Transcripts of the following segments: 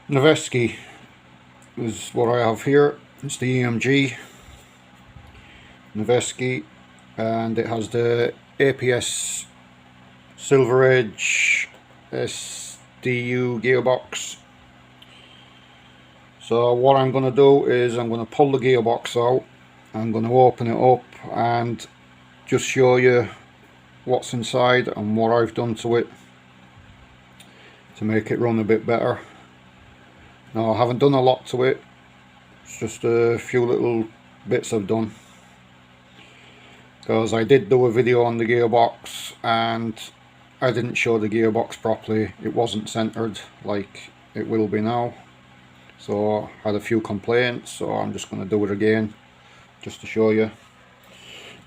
Noveske is what I have here. It's the EMG Noveske, and it has the APS Silver Edge SDU gearbox. So what I'm going to do is I'm going to pull the gearbox out, I'm going to open it up and just show you what's inside and what I've done to it to make it run a bit better. Now, I haven't done a lot to it, it's just a few little bits I've done, because I did do a video on the gearbox and I didn't show the gearbox properly. It wasn't centered like it will be now, so I had a few complaints, so I'm just going to do it again just to show you.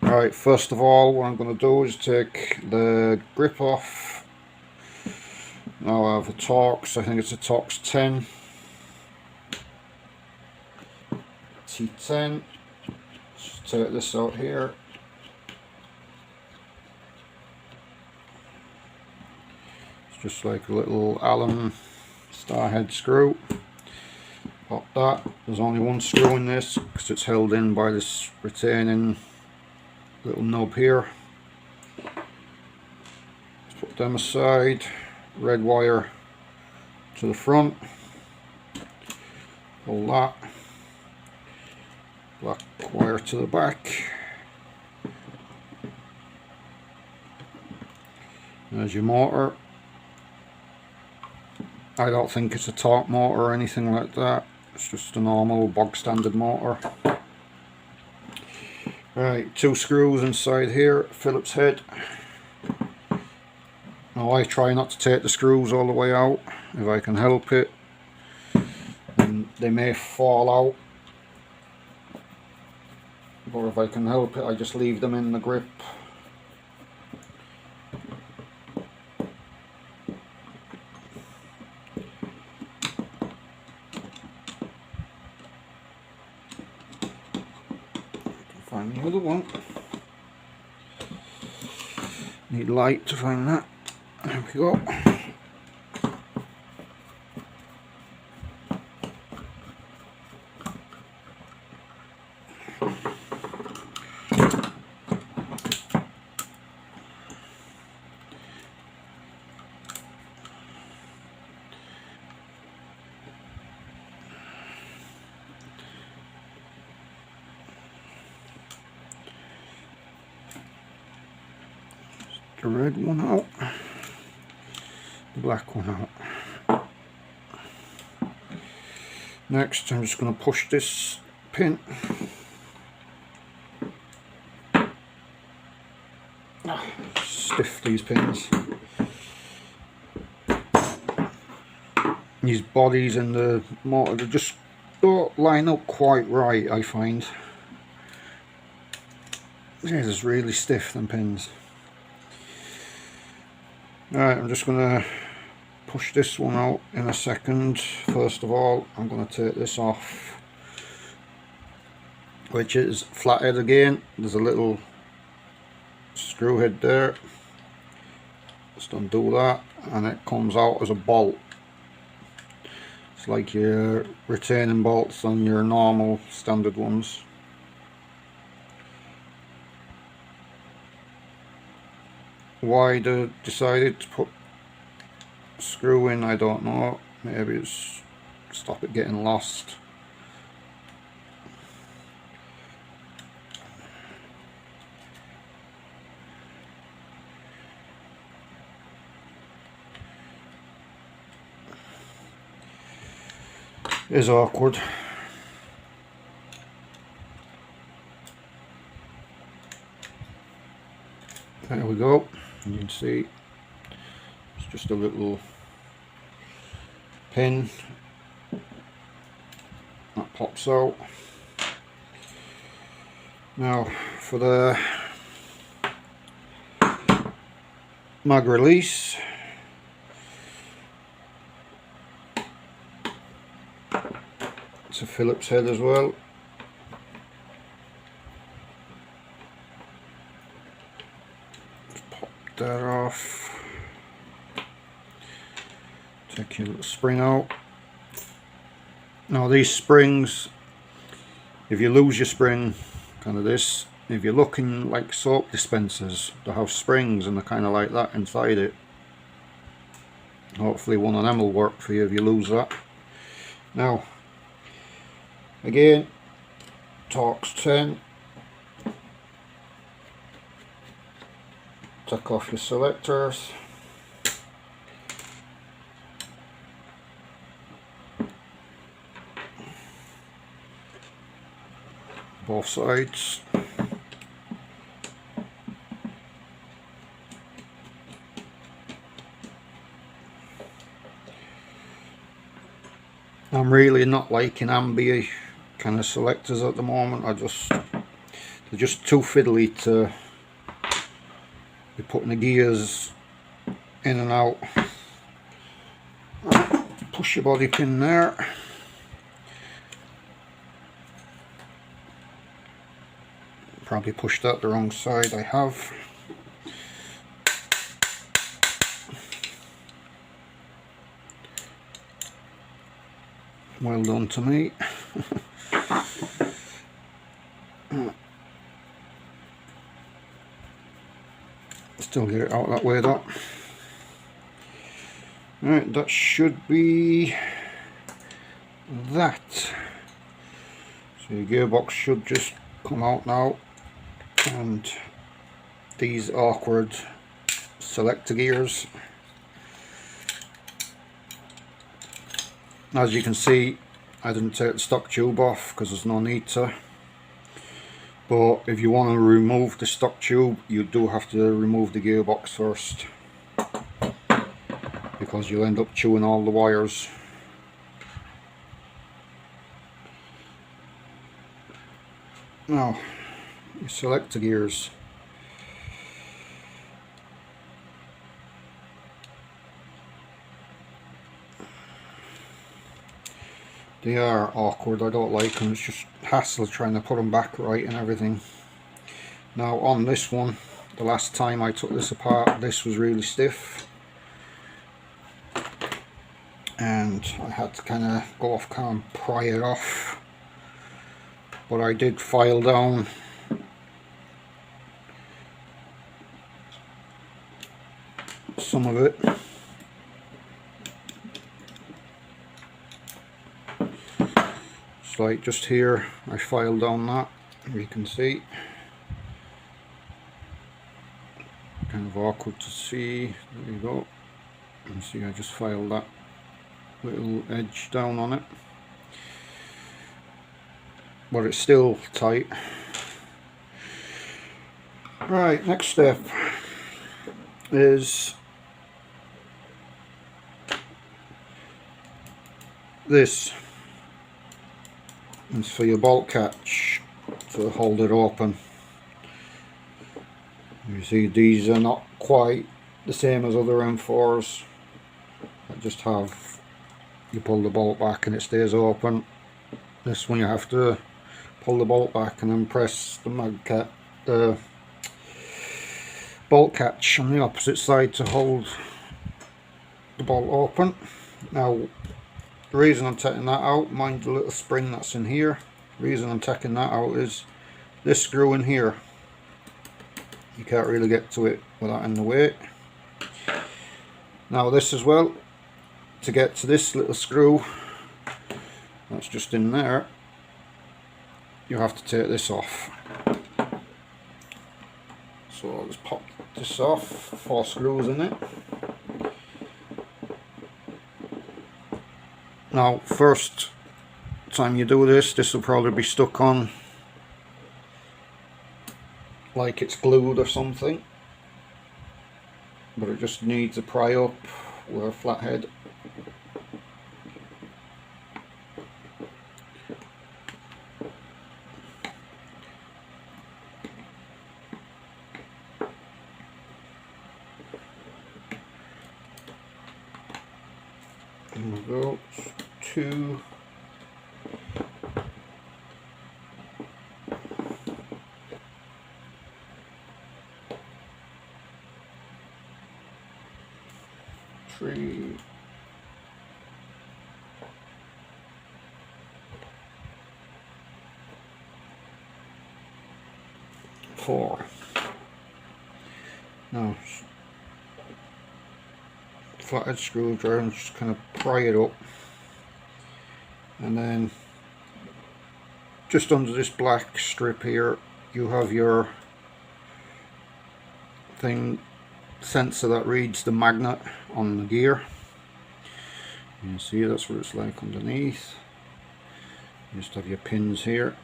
Alright, first of all, what I'm going to do is take the grip off. Now I have a Torx, I think it's a Torx 10 T10. Just take this out here. It's just like a little Allen star head screw. Pop that. There's only one screw in this because it's held in by this retaining little knob here. Let's put them aside. Red wire to the front. Pull that. Black wire to the back. There's your motor. I don't think it's a torque motor or anything like that. It's just a normal bog standard motor. Right, two screws inside here, Phillips head. Now I try not to take the screws all the way out if I can help it, and they may fall out, but if I can help it I just leave them in the grip. Find the other one. Need light to find that. There we go. The red one out, the black one out. Next I'm just going to push this pin. Stiff, these pins. These bodies and the motor, they just don't line up quite right, I find. Yeah, it's really stiff, them pins. Alright, I'm just going to push this one out in a second. First of all, I'm going to take this off, which is flathead again. There's a little screw head there. Just undo that and it comes out as a bolt. It's like your retaining bolts on your normal standard ones. Why they decided to put a screw in, I don't know. Maybe it's to stop it getting lost. It is awkward. There we go. You can see it's just a little pin that pops out. Now for the mag release, it's a Phillips head as well. That off. Take your little spring out. Now these springs, if you lose your spring, kind of this, if you're looking like soap dispensers, they have springs and they're kind of like that inside it. Hopefully one of them will work for you if you lose that. Now, again, Torx 10. Take off your selectors. Both sides. I'm really not liking ambi kind of selectors at the moment. They're just too fiddly to be putting the gears in and out. Push your body pin there. Probably pushed that the wrong side, I have. Well done to me. Still get it out that way though. Right, that should be that. So your gearbox should just come out now, and these awkward selector gears. As you can see, I didn't take the stock tube off because there's no need to. But if you want to remove the stock tube, you do have to remove the gearbox first, because you'll end up chewing all the wires. Now, your selector gears. They are awkward, I don't like them, it's just hassle trying to put them back right and everything. Now on this one, the last time I took this apart, this was really stiff. And I had to kind of go off camera and pry it off. But I did file down some of it. Like just here, I filed down that, you can see. Kind of awkward to see. There you go. You can see I just filed that little edge down on it, but it's still tight. Right, next step is this. It's for your bolt catch to hold it open. You see these are not quite the same as other M4s. I just have, you pull the bolt back and it stays open. This one you have to pull the bolt back and then press the bolt catch on the opposite side to hold the bolt open. Now, the reason I'm taking that out, mind the little spring that's in here, the reason I'm taking that out is this screw in here. You can't really get to it without in the way. Now this as well, to get to this little screw that's just in there, you have to take this off. So I'll just pop this off, 4 screws in it. Now, first time you do this, this will probably be stuck on like it's glued or something, but it just needs a pry up with a flat head. There we go, 2. 3. before. Now, flathead screwdriver, and just kind of pry it up, and then just under this black strip here you have your sensor that reads the magnet on the gear. You see that's what it's like underneath. You just have your pins here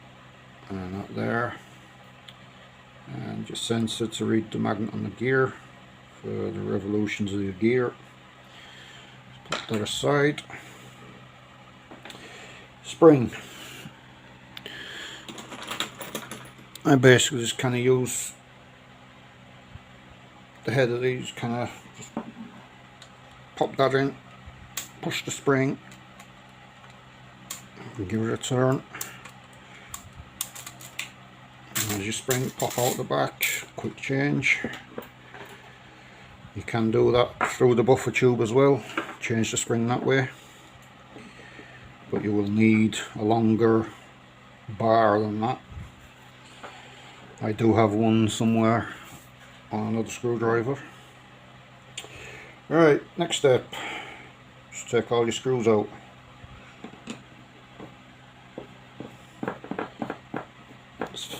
and up there, and your sensor to read the magnet on the gear for the revolutions of the gear. Put that aside. Spring. I basically just kind of use the head of these, kind of just pop that in, push the spring, and give it a turn. And as your spring pop out the back, quick change. You can do that through the buffer tube as well, change the spring that way, but you will need a longer bar than that. I do have one somewhere on another screwdriver. Alright, next step, just take all your screws out. There's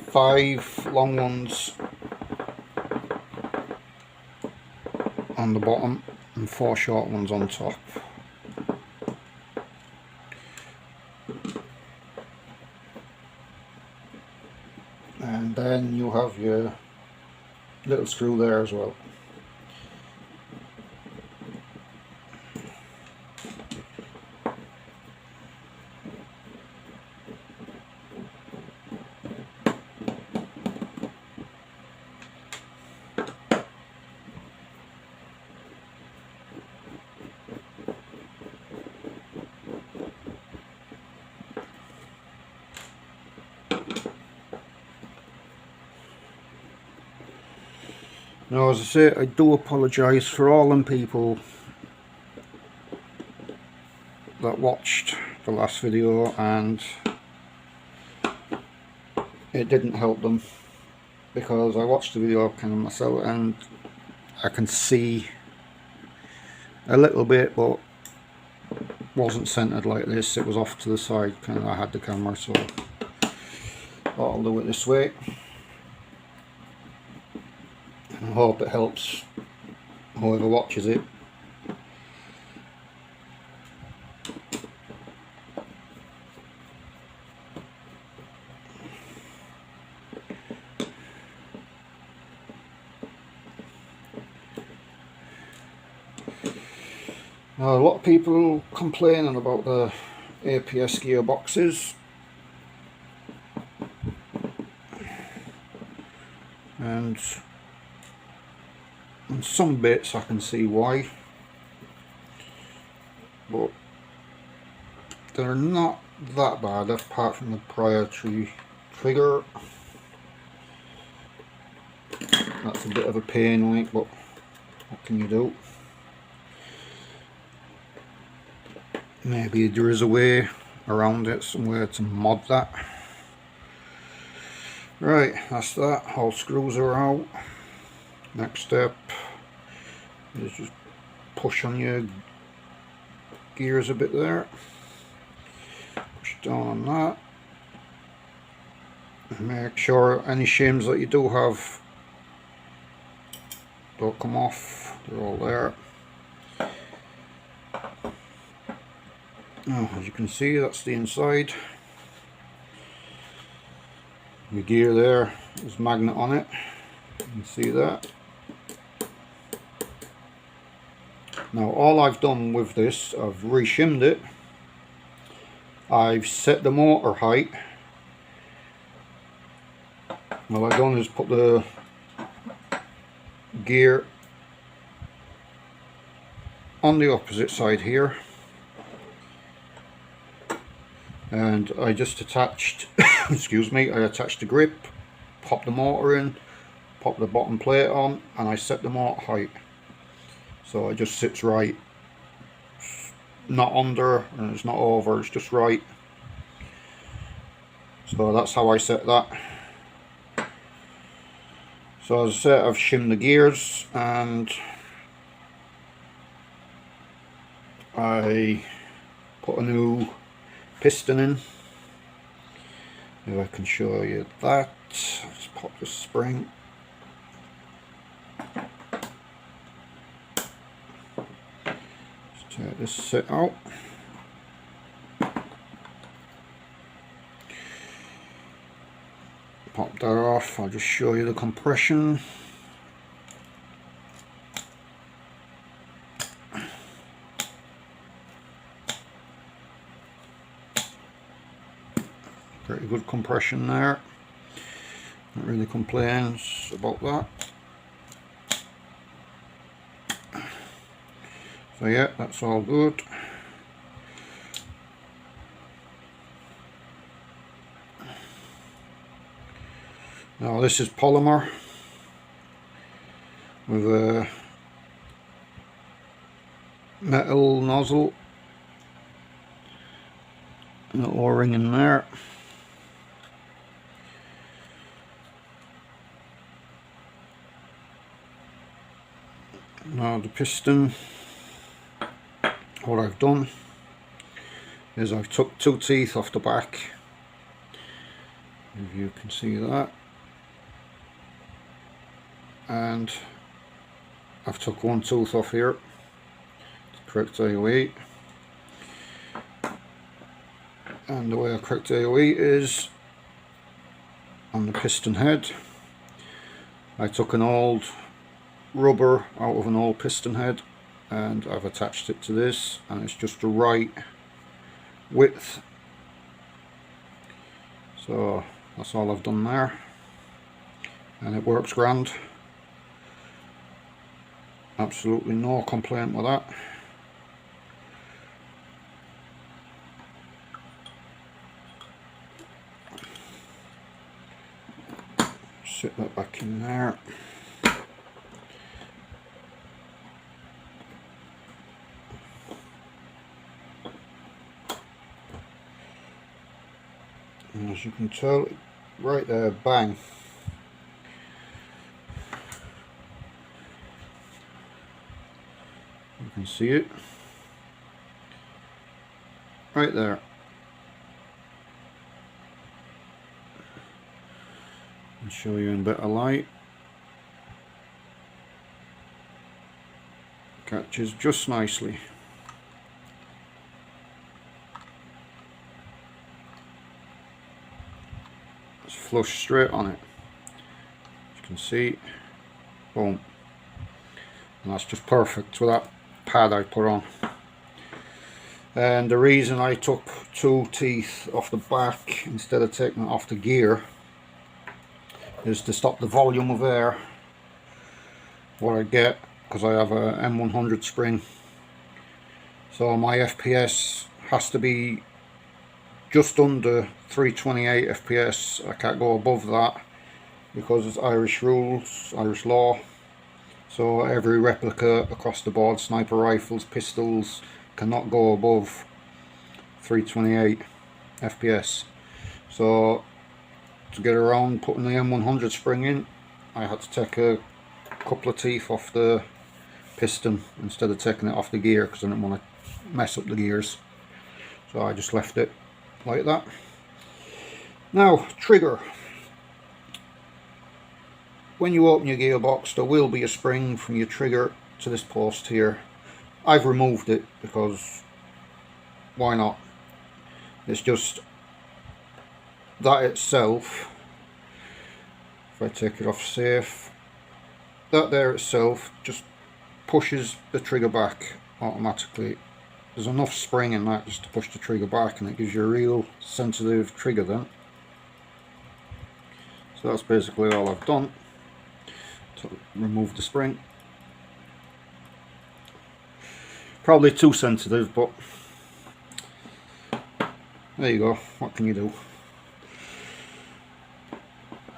5 long ones on the bottom and 4 short ones on top. And then you have your little screw there as well. Now, as I say, I do apologise for all them people that watched the last video and it didn't help them, because I watched the video kind of myself and I can see a little bit, but wasn't centered like this. It was off to the side, kind of. I had the camera, so I'll do it this way. I hope it helps whoever watches it. Now, a lot of people complaining about the APS gearboxes, and on some bits I can see why, but they're not that bad apart from the proprietary trigger. That's a bit of a pain, like, but what can you do? Maybe there is a way around it somewhere to mod that. Right, that's that. All screws are out. Next step is just push on your gears a bit there. Push down on that. And make sure any shims that you do have don't come off. They're all there. Now, as you can see, that's the inside. The gear there is magnet on it. You can see that. Now, all I've done with this, I've re-shimmed it. I've set the motor height. What I've done is put the gear on the opposite side here, and I just attached excuse me, I attached the grip, popped the motor in, popped the bottom plate on, and I set the motor height so it just sits right. It's not under and it's not over, it's just right. So that's how I set that. So as I said, I've shimmed the gears and I put a new piston in. If I can show you that, let's pop the spring. Let's take this set out. Pop that off, I'll just show you the compression. Pretty good compression there. Not really complains about that. So yeah, that's all good. Now this is polymer with a metal nozzle and an O-ring in there. Now the piston, what I've done is I've took 2 teeth off the back, if you can see that, and I've took 1 tooth off here to correct AOE. And the way I correct AOE is on the piston head. I took an old rubber out of an old piston head and I've attached it to this, and it's just the right width. So that's all I've done there, and it works grand. Absolutely no complaint with that. Sit that back in there. And as you can tell, right there, bang. You can see it right there. I'll show you in better light. Catches just nicely. It's flush straight on it. As you can see, boom. And that's just perfect with that pad I put on. And the reason I took 2 teeth off the back instead of taking it off the gear is to stop the volume of air what I get, because I have a M100 spring. So my FPS has to be just under 328 FPS. I can't go above that because it's Irish rules, Irish law. So every replica across the board, sniper rifles, pistols, cannot go above 328 FPS. So to get around putting the M100 spring in, I had to take a couple of teeth off the piston instead of taking it off the gear, because I didn't want to mess up the gears. So I just left it like that. Now, trigger. When you open your gearbox, there will be a spring from your trigger to this post here. I've removed it because why not? It's just that itself, if I take it off safe, that there itself just pushes the trigger back automatically. There's enough spring in that just to push the trigger back, and it gives you a real sensitive trigger then. So that's basically all I've done to remove the spring. Probably too sensitive, but there you go, what can you do?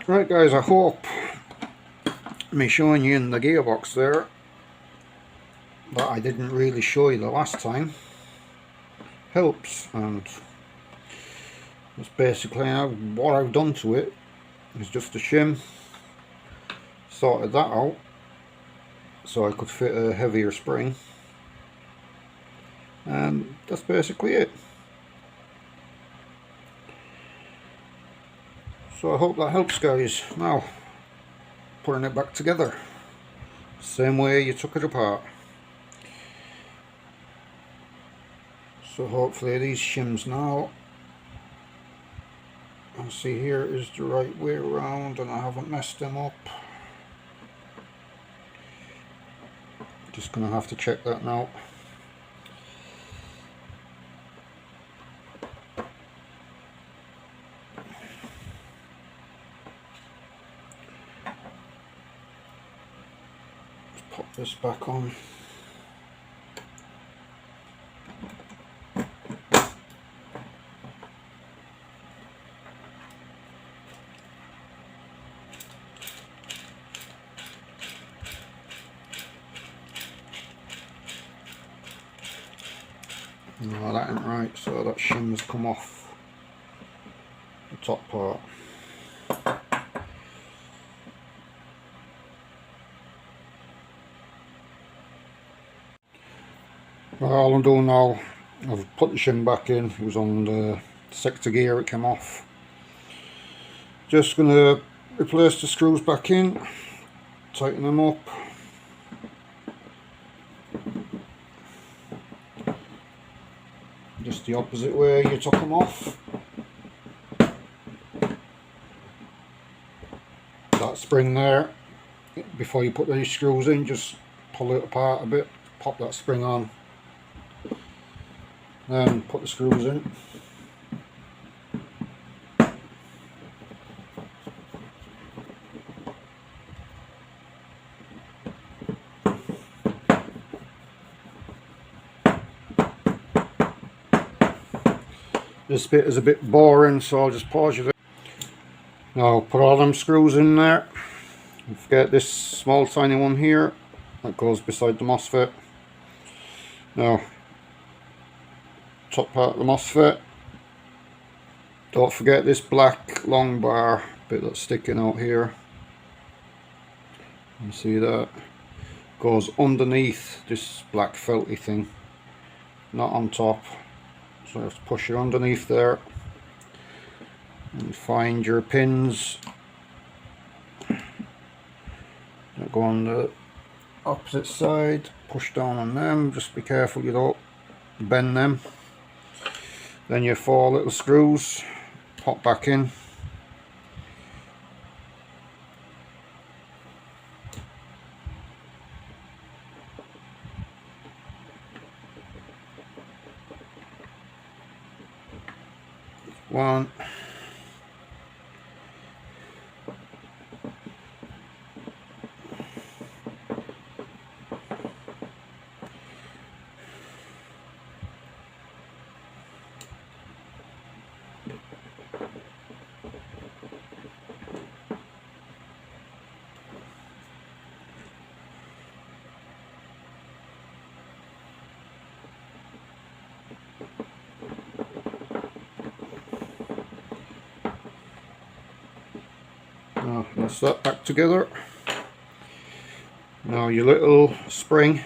Right guys, I hope me showing you in the gearbox there that I didn't really show you the last time helps, and that's basically what I've done to it is just a shim, sorted that out so I could fit a heavier spring, and that's basically it. So I hope that helps, guys. Now, putting it back together, same way you took it apart. So hopefully these shims now, I'll see here is the right way around and I haven't messed them up. Just gonna have to check that now. Let's pop this back on. No, that ain't right, so that shim has come off the top part. Well, all I'm doing now, I've put the shim back in. It was on the Selector gear, it came off. Just going to replace the screws back in, tighten them up. Just the opposite way you took them off. That spring there, before you put these screws in, just pull it apart a bit, pop that spring on, then put the screws in. This bit is a bit boring, so I'll just pause you there. Now put all them screws in there. Get this small tiny one here that goes beside the MOSFET. Now, top part of the MOSFET. Don't forget this black long bar bit that's sticking out here. You see that? Goes underneath this black felty thing, not on top. So you have to push it underneath there and find your pins that go on the opposite side. Push down on them, just be careful you don't bend them. Then your 4 little screws pop back in. One. Now that's that back together. Now your little spring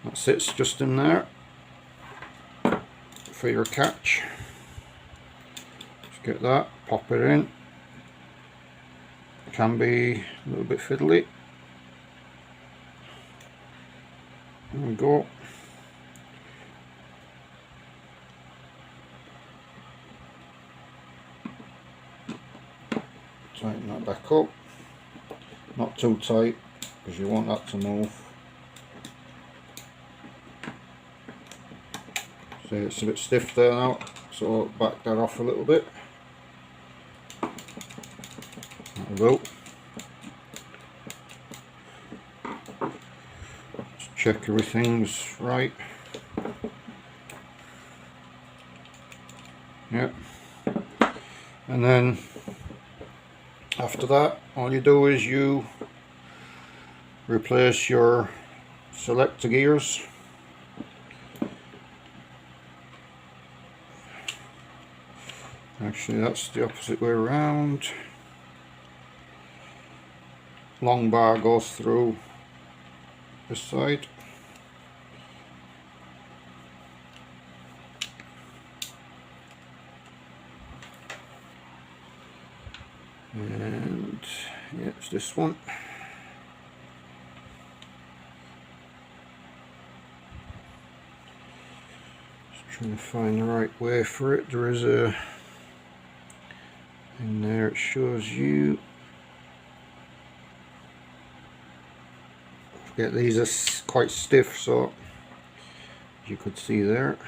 that sits just in there for your catch. Just get that, pop it in. Can be a little bit fiddly. There we go. Tighten that back up, not too tight because you want that to move. See, it's a bit stiff there now, so back that off a little bit. That'll do. Just check everything's right. Yep. And then after that, all you do is you replace your Selector gears. Actually, that's the opposite way around. long bar goes through this side. And yeah, it's this one. Just trying to find the right way for it. There is a in there, it shows you. Yeah, these are quite stiff, so you could see there.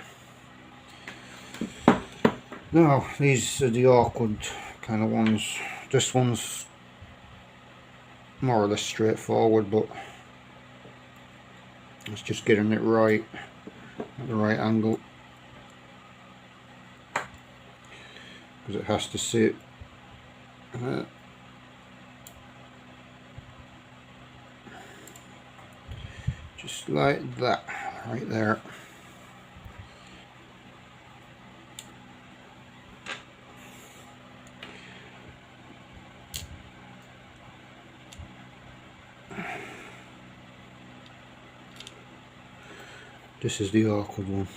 Now these are the awkward kind of ones. This one's more or less straightforward, but it's just getting it right at the right angle, because it has to sit just like that right there. This is the awkward one.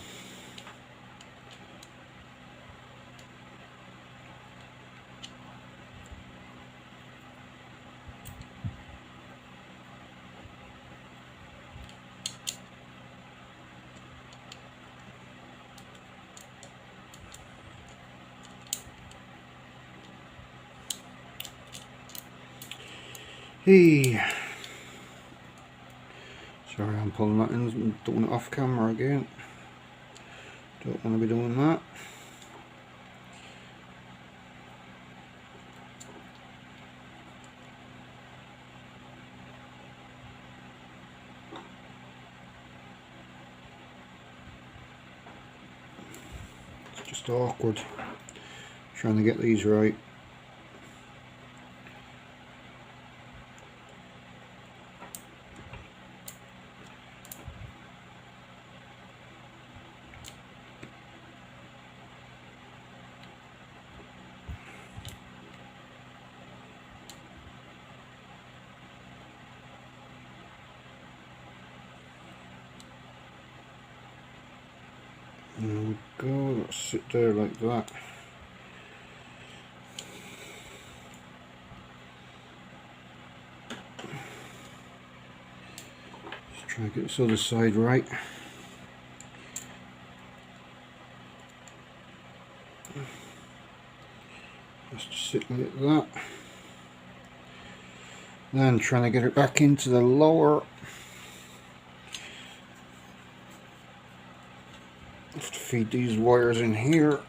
Hey, sorry, I'm pulling that in and doing it off camera again. Don't want to be doing that. It's just awkward trying to get these right. There we go, let's sit there like that. Just try to get this other side right. Just sit like that. Then trying to get it back into the lower. Have to feed these wires in here.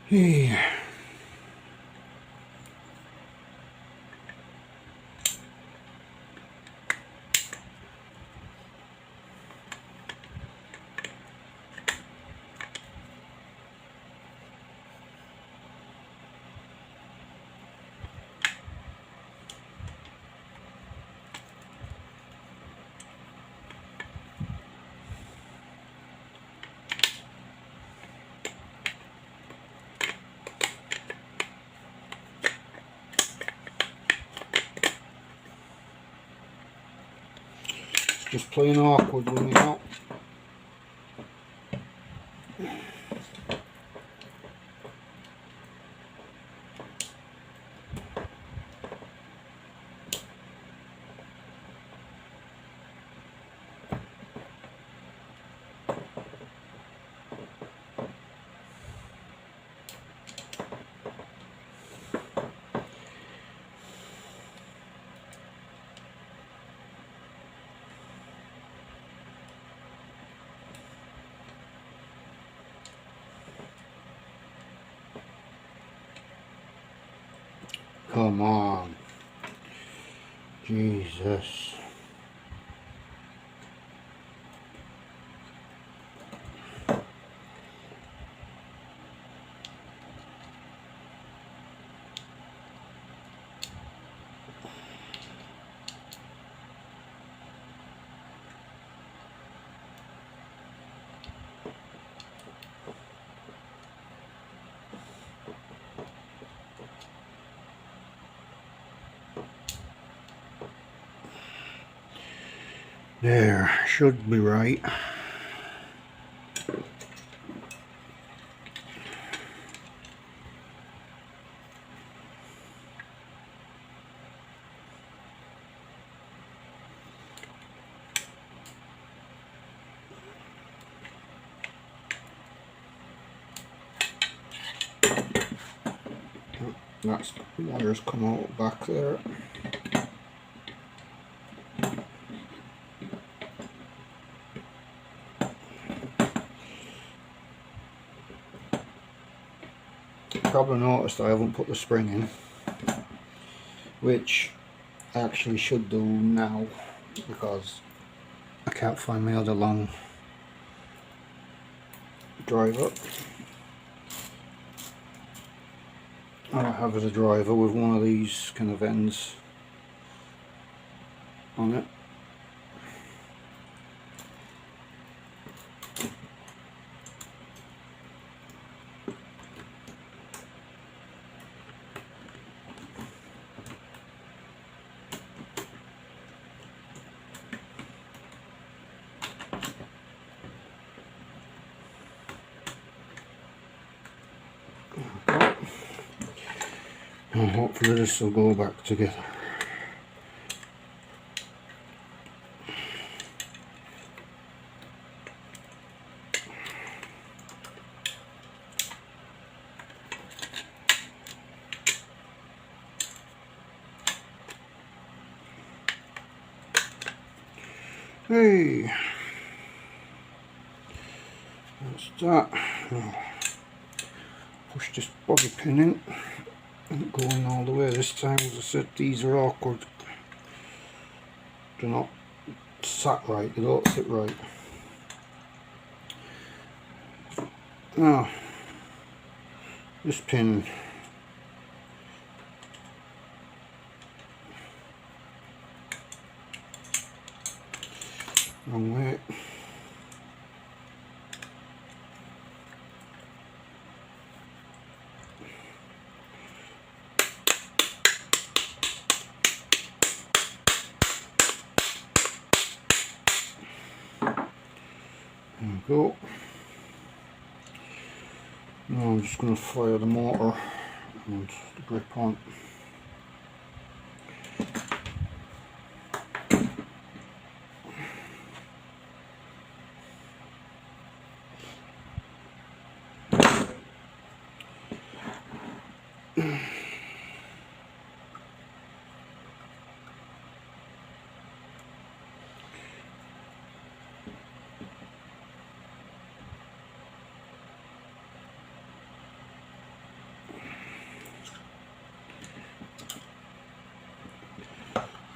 Hey. Just plain awkward when you're out. come on. Jesus. There, should be right. That's the wires come out back there. Probably noticed I haven't put the spring in, which I actually should do now because I can't find my other long driver. All I have is a driver with one of these kind of ends on it. And hopefully this will go back together. Hey, that's that. Now, push this bobby pin in. Not going all the way this time. As I said, these are awkward. They're not sat right, they don't sit right. Now, this pin wrong way. There we go. Now I'm just going to fire the motor and the grip on.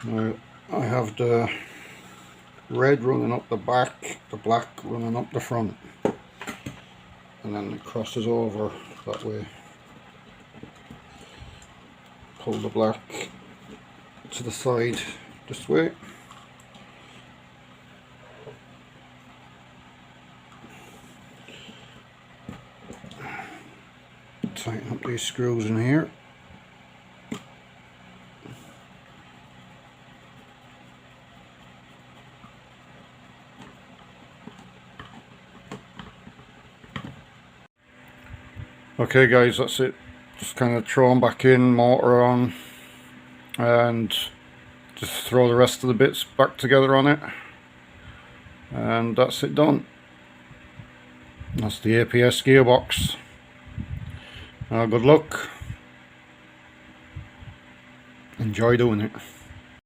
Now I have the red running up the back, the black running up the front, and then it crosses over that way. Pull the black to the side this way. Tighten up these screws in here. Okay guys, that's it. Just kind of throw them back in, motor on, and just throw the rest of the bits back together on it, and that's it done. That's the APS gearbox. Good luck. Enjoy doing it.